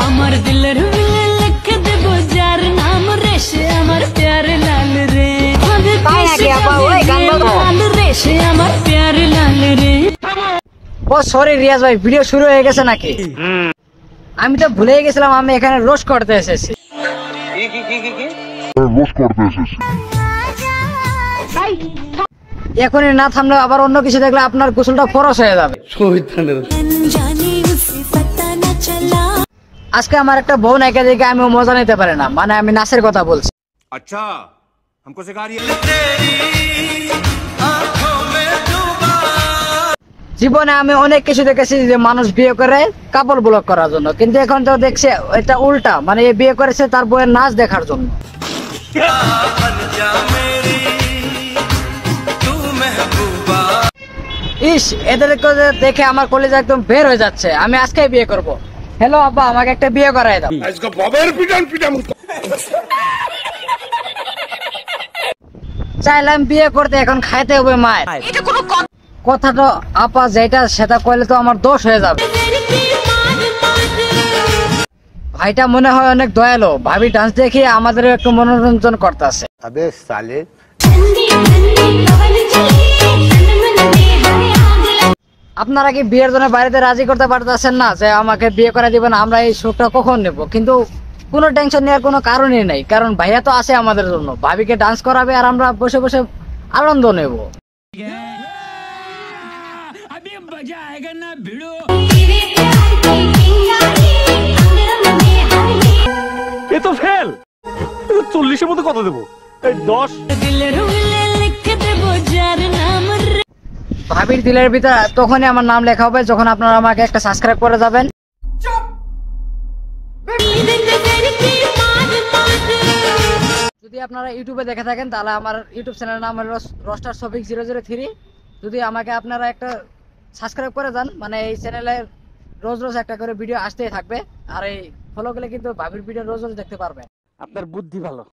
আমার দিলের মিলে লিখে দেব যার নাম রে সে আমার প্যার লাল রে লাল রে সে আমার প্যার লাল রে। ও সরি রিয়াজ ভাই, ভিডিও শুরু হয়ে গেছে নাকি? আমি তো ভুলেই গেছিলাম আমি এখানে রোস্ট করতে এসেছি। এখনই না থামলে আবার অন্য কিছু দেখলে আপনার গোসলটা ফরস হয়ে যাবে। আজকে আমার একটা বউ নায়িকা দেখে আমি মজা নিতে পারি না, মানে আমি নাচের কথা বলছি। अच्छा हमको सिखा रही है। জীবনে আমি অনেক কিছু দেখেছি যে মানুষ বিয়ে করে কাপড় ব্লক করার জন্য, কিন্তু এখন তো দেখছে এটা উল্টা, মানে এ বিয়ে করেছে তার বউয়ের নাচ দেখার জন্য। ইস, এদেরকে দেখে আমার কলেজে একদম বের হয়ে যাচ্ছে। আমি আজকেই বিয়ে করব। হ্যালো আব্বা, আমাকে একটা বিয়ে করাই দাও। চাইলাম বিয়ে করতে, এখন খাইতে হবে মায়ের। কথা তো আপা যেটা সেটা কইলে তো আমার দোষ হয়ে যাবে। ভাইটা মনে হয় অনেক দয়ালু, ভাবি ডান্স দেখিয়ে আমাদের একটু মনোরঞ্জন করতেছে। আপনারা কি বিয়ের জন্য বাড়িতে রাজি করতে পারতেছেন না যে আমাকে বিয়ে করে দিবেন? আমরা এই সুখটা কখন নেব? কিন্তু কোনো টেনশন নেওয়ার কোনো কারণই নাই, কারণ ভাইয়া তো আছে আমাদের জন্য। ভাবিকে ডান্স করাবে আর আমরা বসে বসে আনন্দ নেব। এ তো ফেল। 40-এর মধ্যে কত দেবো? 10। দিলের মিলে লিখে দেব যার নাম রে। ভাবির দিলের ভিতরে তখনই আমার নাম লেখা হবে যখন আপনারা আমাকে একটা সাবস্ক্রাইব করে যাবেন। যদি আপনারা ইউটিউবে দেখে থাকেন তাহলে আমার ইউটিউব চ্যানেলের নাম হলো রোস্টার শফিক 003। যদি আমাকে আপনারা একটা সাবস্ক্রাইব করে যান, মানে এই চ্যানেলে রোজ রোজ একটা করে ভিডিও আসতেই থাকবে। আর এই ফলো করলে কিন্তু ভাবির ভিডিও রোজ রোজ দেখতে পারবেন। আপনার বুদ্ধি ভালো।